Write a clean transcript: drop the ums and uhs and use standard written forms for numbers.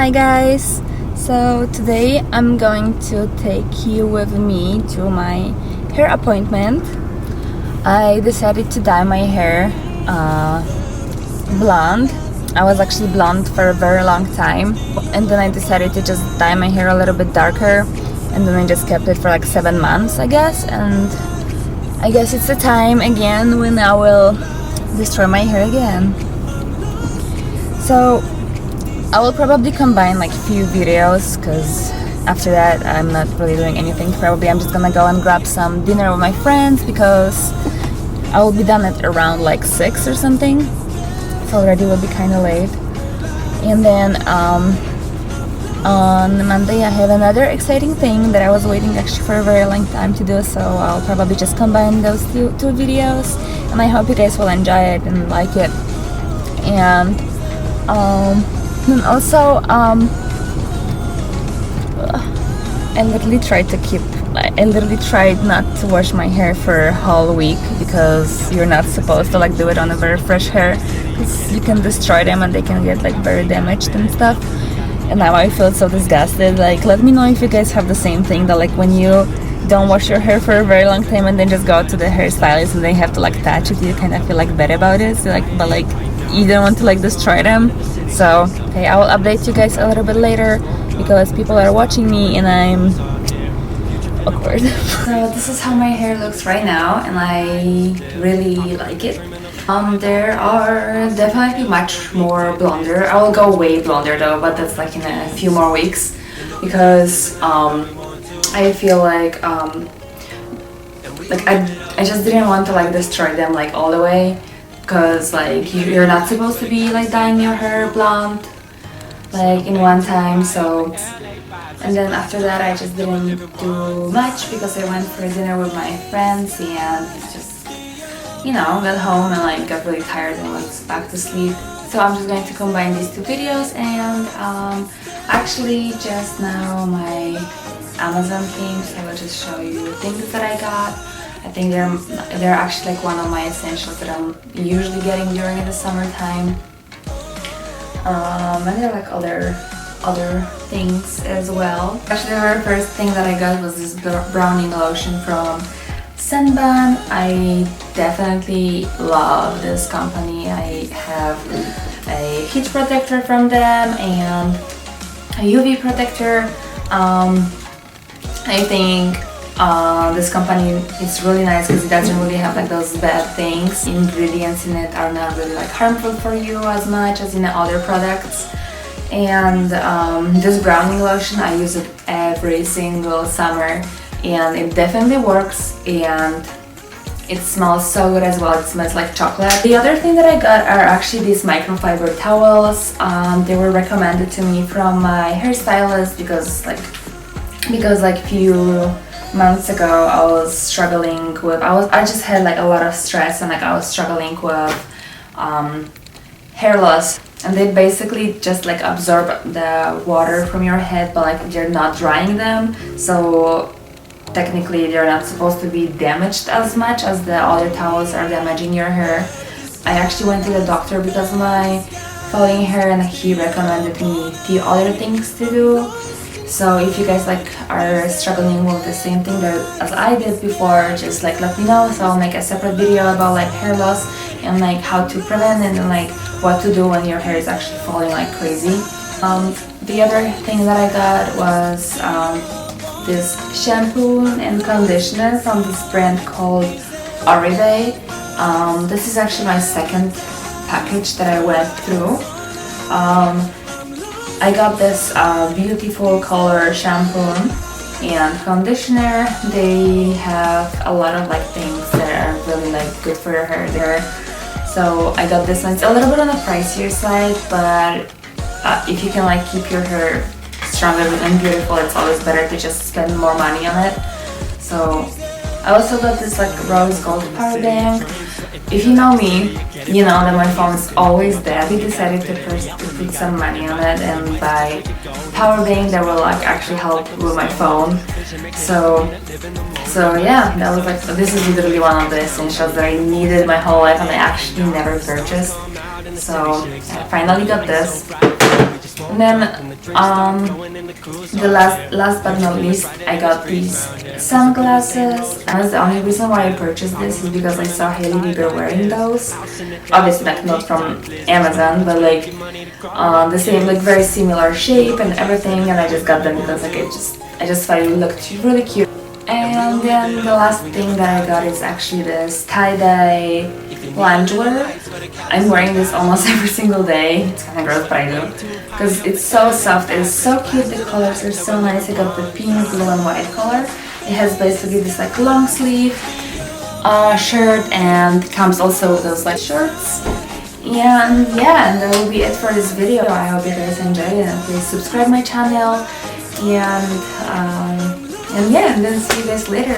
Hi guys! So today I'm going to take you with me to my hair appointment. I decided to dye my hair blonde. I was actually blonde for a very long time, and then I decided to just dye my hair a little bit darker, and then I just kept it for like 7 months, I guess. And I guess it's the time again when I will destroy my hair again. So I will probably combine like few videos because after that I'm not really doing anything. Probably I'm just gonna go and grab some dinner with my friends because I will be done at around like 6 or something. So already will be kind of late. And then on Monday I have another exciting thing that I was waiting actually for a very long time to do. So I'll probably just combine those two videos, and I hope you guys will enjoy it and like it. And also, I literally tried not to wash my hair for a whole week because you're not supposed to like do it on a very fresh hair because you can destroy them and they can get like very damaged and stuff. And now I feel so disgusted. Like, let me know if you guys have the same thing, that like when you don't wash your hair for a very long time and then just go to the hairstylist and they have to like touch it, you kind of feel like bad about it. So, but you don't want to like destroy them. So okay, I will update you guys a little bit later because people are watching me and I'm awkward. So this is how my hair looks right now, and I really like it. There are definitely much more blonder. I will go way blonder though, but that's like in a few more weeks because I feel like I just didn't want to like destroy them like all the way, because like you're not supposed to be like dyeing your hair blonde like in one time. So, and then after that I just didn't do much because I went for dinner with my friends and just, you know, got home and like got really tired and went back to sleep. So I'm just going to combine these two videos. And actually just now my Amazon came, so I will just show you things that I got. I think they're actually like one of my essentials that I'm usually getting during the summertime. And there are like other things as well. Actually, the very first thing that I got was this browning lotion from Senban. I definitely love this company. I have a heat protector from them and a UV protector. I think this company is really nice because it doesn't really have like those bad things. Ingredients in it are not really like harmful for you as much as in the other products. And this browning lotion, I use it every single summer and it definitely works, and it smells so good as well. It smells like chocolate. The other thing that I got are actually these microfiber towels. They were recommended to me from my hairstylist because few months ago I was struggling with, I just had like a lot of stress and like I was struggling with hair loss, and they basically just like absorb the water from your head, but like they're not drying them, so technically they're not supposed to be damaged as much as the other towels are damaging your hair. I actually went to the doctor because of my falling hair and he recommended me a few other things to do. So if you guys like are struggling with the same thing as I did before, just like let me know, so I'll make a separate video about like hair loss and like how to prevent it and like what to do when your hair is actually falling like crazy. The other thing that I got was this shampoo and conditioner from this brand called Oribe. This is actually my second package that I went through. I got this beautiful color shampoo and conditioner. They have a lot of like things that are really like good for your hair there. So I got this one. It's a little bit on the pricier side, but if you can like keep your hair stronger and beautiful, it's always better to just spend more money on it. So I also got this like rose gold power bank. If you know me, you know that my phone is always dead. We decided to put some money on it and buy power bank that will like actually help with my phone. So yeah, that was like, this is literally one of the essentials that I needed my whole life and I actually never purchased. So I finally got this. And then the last but not least, I got these sunglasses. And that's the only reason why I purchased this is because I saw Hailey Bieber wearing those. Obviously, like not from Amazon, but like the same, like very similar shape and everything. And I just got them because like I just thought it looked really cute. And then the last thing that I got is actually this tie-dye loungewear. I'm wearing this almost every single day. It's kind of gross, but I do. Because it's so soft, it's so cute, the colors are so nice. I got the pink, blue and white color. It has basically this like long sleeve shirt and comes also with those like shorts. And yeah, and that will be it for this video. I hope you guys enjoyed it and please subscribe my channel. And yeah, and then see you guys later.